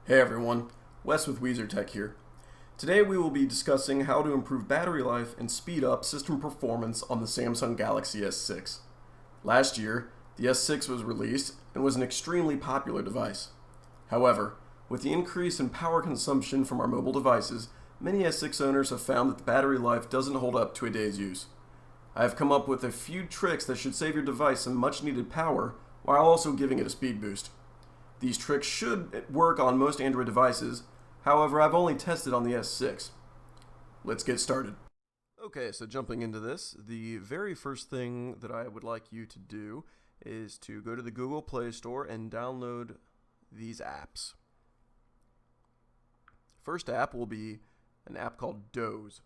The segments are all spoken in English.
Hey everyone, Wes with Weezer Tech here. Today we will be discussing how to improve battery life and speed up system performance on the Samsung Galaxy S6. Last year, the S6 was released and was an extremely popular device. However, with the increase in power consumption from our mobile devices, many S6 owners have found that the battery life doesn't hold up to a day's use. I have come up with a few tricks that should save your device some much needed power while also giving it a speed boost. These tricks should work on most Android devices, however I've only tested on the S6. Let's get started. Okay, so jumping into this, the very first thing that I would like you to do is to go to the Google Play Store and download these apps. First app will be an app called Doze.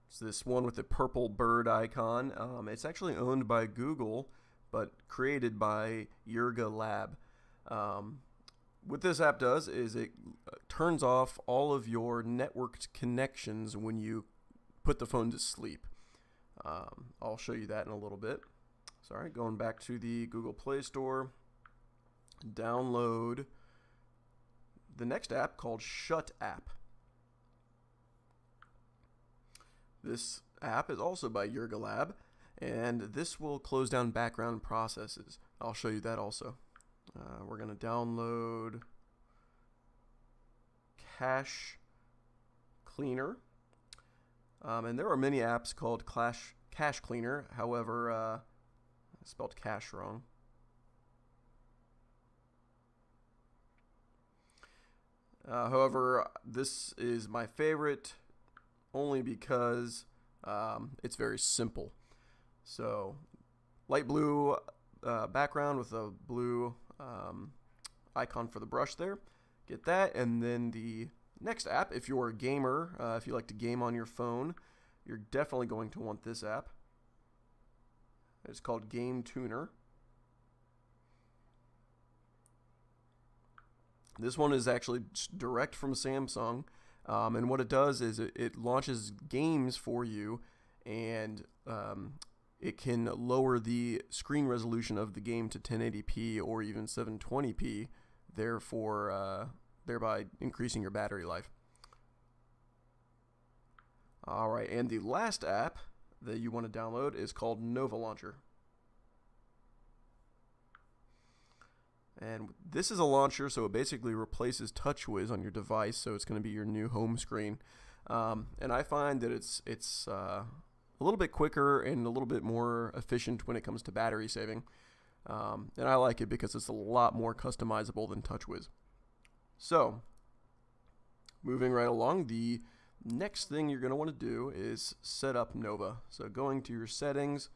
It's this one with the purple bird icon. It's actually owned by Google, but created by Yurga Lab. What this app does is it turns off all of your networked connections when you put the phone to sleep. I'll show you that in a little bit. Sorry, going back to the Google Play Store, download the next app called Shut App. This app is also by Yurga Lab, and this will close down background processes. I'll show you that also. We're going to download Cache Cleaner. And there are many apps called Cache Cleaner. However, I spelled cache wrong. However, this is my favorite only because it's very simple. So, light blue background with a blue icon for the brush there. Get that, and then the next app, if you're a gamer, if you like to game on your phone, you're definitely going to want this app. It's called Game Tuner. This one is actually direct from Samsung, and what it does is it launches games for you, and it can lower the screen resolution of the game to 1080p or even 720p, thereby increasing your battery life. Alright, and the last app that you want to download is called Nova Launcher. And this is a launcher, so it basically replaces TouchWiz on your device, so it's going to be your new home screen. And I find that it's a little bit quicker and a little bit more efficient when it comes to battery saving. And I like it because it's a lot more customizable than TouchWiz. So, moving right along, the next thing you're going to want to do is set up Nova. So going to your settings,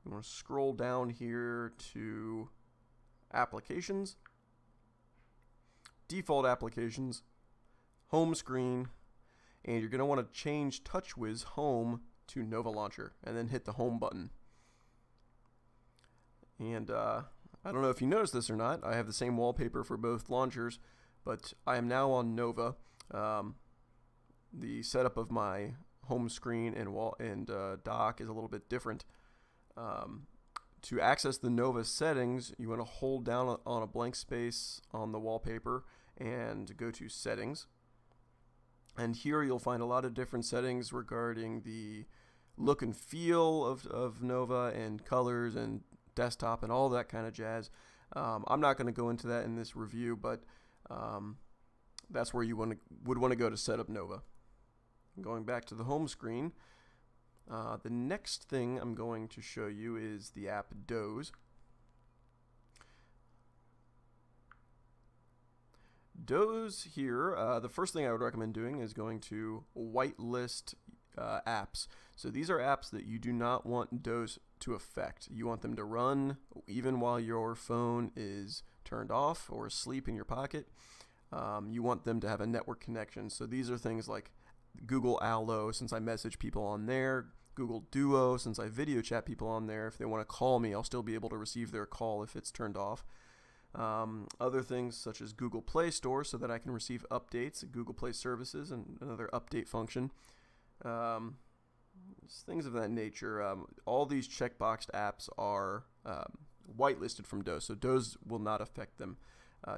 you want to scroll down here to Applications, Default Applications, Home Screen, and you're going to want to change TouchWiz Home to Nova Launcher, and then hit the home button. And I don't know if you noticed this or not, I have the same wallpaper for both launchers, but I am now on Nova. The setup of my home screen and dock is a little bit different. To access the Nova settings, you want to hold down on a blank space on the wallpaper and go to Settings. And here you'll find a lot of different settings regarding the look and feel of Nova and colors and desktop and all that kind of jazz. I'm not going to go into that in this review, but that's where you would want to go to set up Nova. Going back to the home screen, the next thing I'm going to show you is the app Doze. Doze here, the first thing I would recommend doing is going to whitelist apps. So these are apps that you do not want Doze to affect. You want them to run even while your phone is turned off or asleep in your pocket. You want them to have a network connection. So these are things like Google Allo, since I message people on there, Google Duo, since I video chat people on there. If they want to call me, I'll still be able to receive their call if it's turned off. Other things such as Google Play Store, so that I can receive updates, Google Play Services, and another update function. Things of that nature. All these checkboxed apps are whitelisted from Doze, so Doze will not affect them.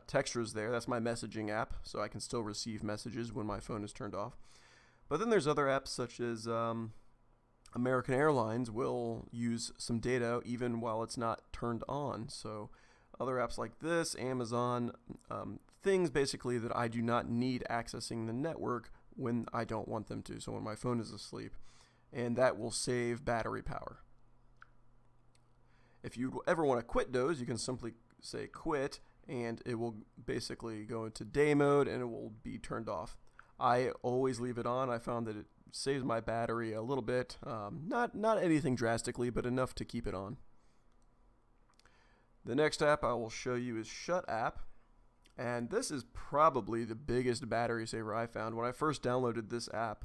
Textures there. That's my messaging app, so I can still receive messages when my phone is turned off. But then there's other apps such as American Airlines will use some data even while it's not turned on. So other apps like this, Amazon, things basically that I do not need accessing the network when I don't want them to, so when my phone is asleep. And that will save battery power. If you ever want to quit Doze, you can simply say quit, and it will basically go into day mode and it will be turned off. I always leave it on. I found that it saves my battery a little bit, not anything drastically, but enough to keep it on. The next app I will show you is Shut App, and this is probably the biggest battery saver I found. When I first downloaded this app,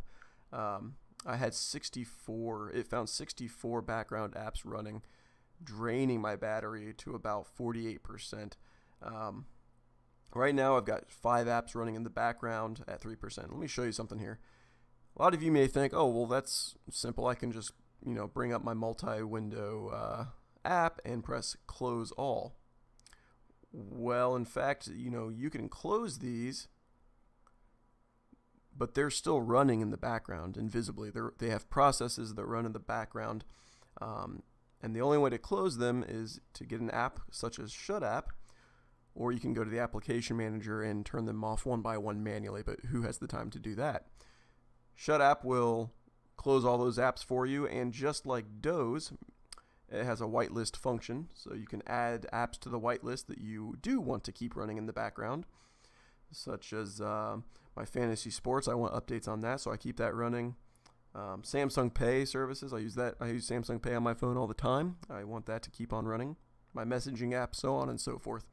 I had 64. It found 64 background apps running, draining my battery to about 48%. Right now I've got 5 apps running in the background at 3%. Let me show you something here. A lot of you may think, oh, well, that's simple. I can just, bring up my multi-window app and press close all. Well, in fact, you can close these, but they're still running in the background invisibly. They have processes that run in the background, and the only way to close them is to get an app such as Shut App, or you can go to the application manager and turn them off one by one manually, but who has the time to do that? Shut App will close all those apps for you, and just like Doze, it has a whitelist function, so you can add apps to the whitelist that you do want to keep running in the background, such as my fantasy sports. I want updates on that, so I keep that running. Samsung Pay services, I use Samsung Pay on my phone all the time. I want that to keep on running. My messaging app, so on and so forth.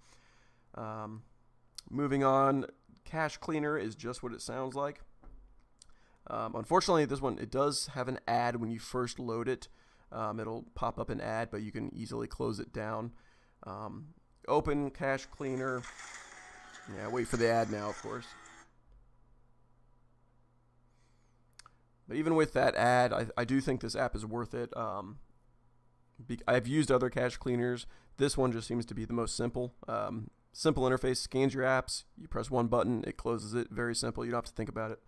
Moving on, Cache Cleaner is just what it sounds like. Unfortunately, this one, it does have an ad when you first load it. It'll pop up an ad, but you can easily close it down. Open Cache Cleaner. Yeah, wait for the ad now, of course. But even with that ad, I do think this app is worth it. I've used other cache cleaners. This one just seems to be the most simple. Simple interface, scans your apps. You press one button, it closes it. Very simple. You don't have to think about it.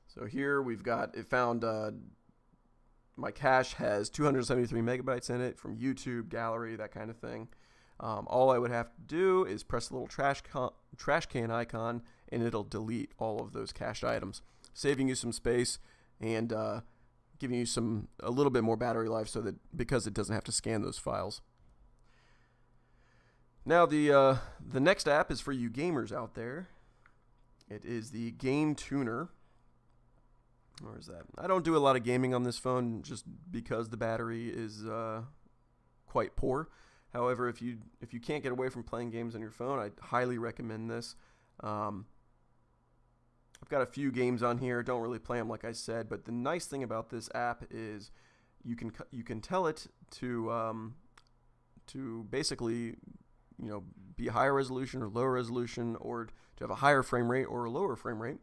So here we've got, it found my cache has 273 megabytes in it from YouTube, gallery, that kind of thing. All I would have to do is press the little trash can icon, and it'll delete all of those cached items, saving you some space and giving you a little bit more battery life, so that because it doesn't have to scan those files. Now the next app is for you gamers out there. It is the Game Tuner. Where is that? I don't do a lot of gaming on this phone just because the battery is quite poor. However, if you can't get away from playing games on your phone, I highly recommend this. I've got a few games on here. Don't really play them, like I said, but the nice thing about this app is you can tell it to basically be higher resolution or lower resolution, or to have a higher frame rate or a lower frame rate.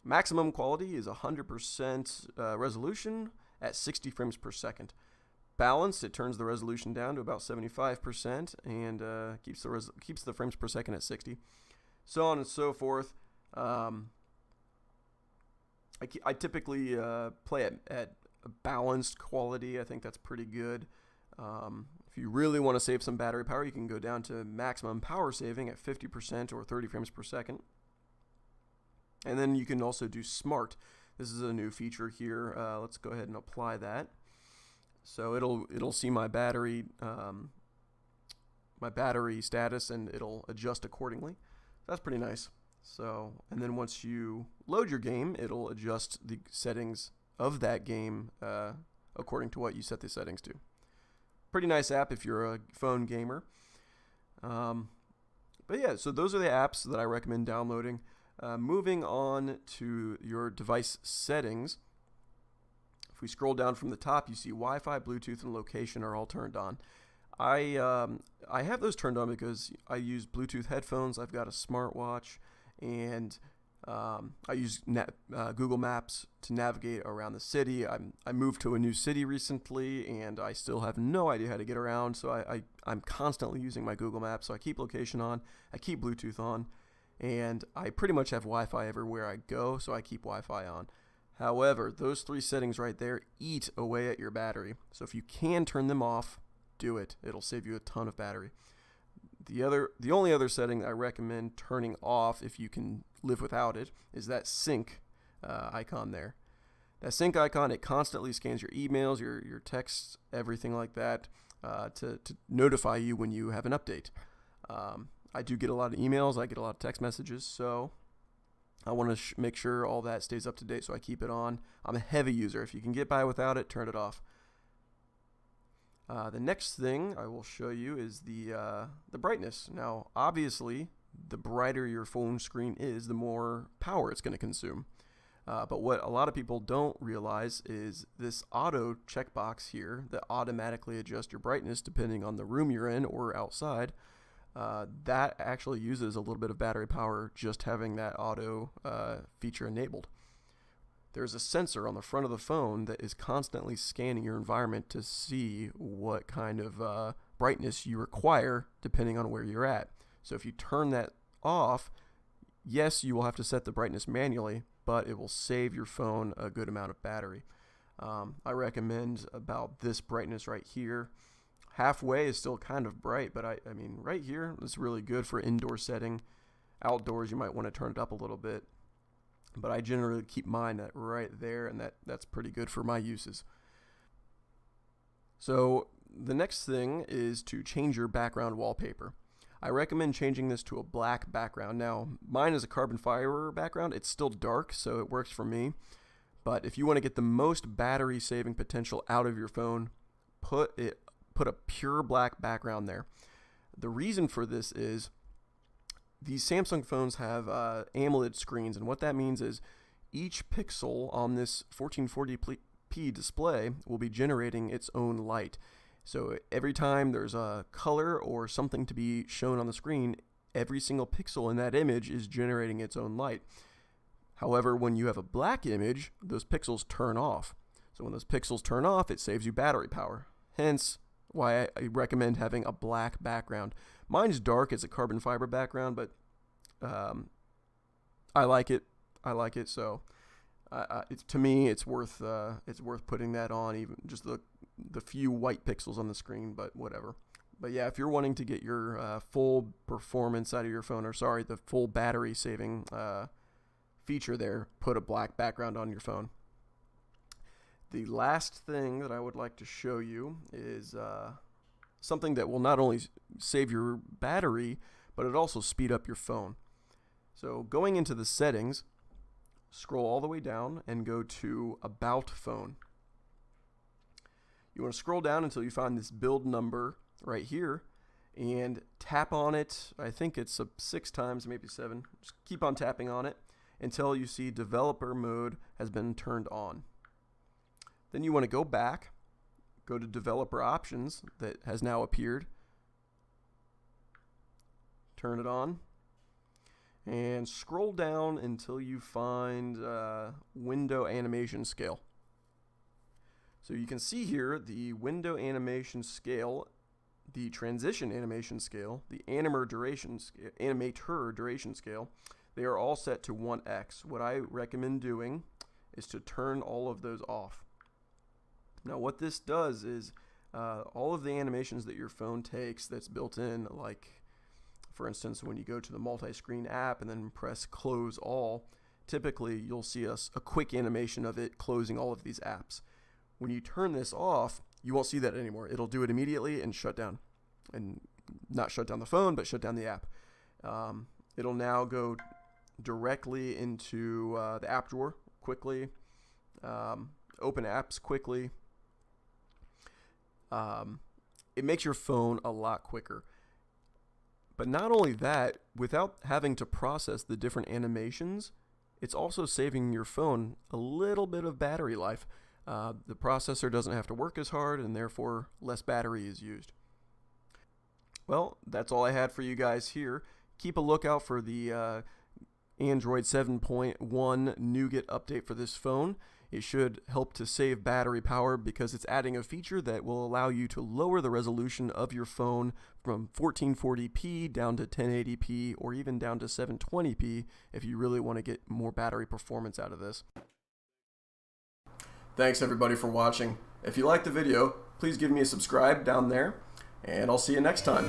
Maximum quality is 100% resolution at 60 frames per second. Balanced, it turns the resolution down to about 75% and keeps the frames per second at 60. So on and so forth. I typically play at a balanced quality. I think that's pretty good. If you really want to save some battery power, you can go down to maximum power saving at 50% or 30 frames per second. And then you can also do smart. This is a new feature here. Let's go ahead and apply that. So it'll see my battery status, and it'll adjust accordingly. That's pretty nice. So, and then once you load your game, it'll adjust the settings of that game according to what you set the settings to. Pretty nice app if you're a phone gamer. But yeah, so those are the apps that I recommend downloading. Moving on to your device settings. If we scroll down from the top, you see Wi-Fi, Bluetooth, and location are all turned on. I have those turned on because I use Bluetooth headphones. I've got a smartwatch, and I use Google Maps to navigate around the city. I moved to a new city recently, and I still have no idea how to get around, so I'm constantly using my Google Maps. So I keep location on, I keep Bluetooth on, and I pretty much have Wi-Fi everywhere I go, so I keep Wi-Fi on. However, those 3 settings right there eat away at your battery. So if you can turn them off, do it. It'll save you a ton of battery. The only other setting I recommend turning off, if you can live without it, is that sync icon there. That sync icon, it constantly scans your emails, your texts, everything like that, to notify you when you have an update. I do get a lot of emails, I get a lot of text messages, so I want to make sure all that stays up to date, so I keep it on. I'm a heavy user. If you can get by without it, turn it off. The next thing I will show you is the brightness. Now, obviously, the brighter your phone screen is, the more power it's going to consume. But what a lot of people don't realize is this auto checkbox here that automatically adjusts your brightness depending on the room you're in or outside. That actually uses a little bit of battery power just having that auto feature enabled. There's a sensor on the front of the phone that is constantly scanning your environment to see what kind of brightness you require depending on where you're at. So if you turn that off, yes, you will have to set the brightness manually, but it will save your phone a good amount of battery. I recommend about this brightness right here. Halfway is still kind of bright, but I mean right here is really good for indoor setting. Outdoors you might want to turn it up a little bit, but I generally keep mine at right there, and that's pretty good for my uses. So the next thing is to change your background wallpaper. I recommend changing this to a black background. Now, mine is a carbon fiber background. It's still dark, so it works for me. But if you want to get the most battery saving potential out of your phone, put a pure black background there. The reason for this is these Samsung phones have AMOLED screens, and what that means is each pixel on this 1440p display will be generating its own light. So every time there's a color or something to be shown on the screen, every single pixel in that image is generating its own light. However, when you have a black image, those pixels turn off. So when those pixels turn off, it saves you battery power. Hence, why I recommend having a black background. Mine's dark, it's a carbon fiber background, but I like it. So to me, it's worth putting that on, even just the few white pixels on the screen, but whatever. But yeah, if you're wanting to get your full performance out of your phone, or sorry, the full battery saving feature there, put a black background on your phone. The last thing that I would like to show you is something that will not only save your battery, but it also speed up your phone. So going into the settings, scroll all the way down and go to About Phone. You want to scroll down until you find this build number right here and tap on it. I think it's 6 times, maybe 7. Just keep on tapping on it until you see developer mode has been turned on. Then you want to go back, go to developer options that has now appeared, turn it on, and scroll down until you find window animation scale. So you can see here the window animation scale, the transition animation scale, the animator duration scale, they are all set to 1x. What I recommend doing is to turn all of those off. Now what this does is all of the animations that your phone takes that's built in, like for instance when you go to the multi-screen app and then press close all, typically you'll see a quick animation of it closing all of these apps. When you turn this off, you won't see that anymore. It'll do it immediately and shut down. And not shut down the phone, but shut down the app. It'll now go directly into the app drawer quickly, open apps quickly. It makes your phone a lot quicker. But not only that, without having to process the different animations, it's also saving your phone a little bit of battery life. The processor doesn't have to work as hard, and therefore less battery is used. Well, that's all I had for you guys here. Keep a lookout for the Android 7.1 Nougat update for this phone. It should help to save battery power because it's adding a feature that will allow you to lower the resolution of your phone from 1440p down to 1080p or even down to 720p if you really want to get more battery performance out of this. Thanks everybody for watching. If you liked the video, please give me a subscribe down there, and I'll see you next time.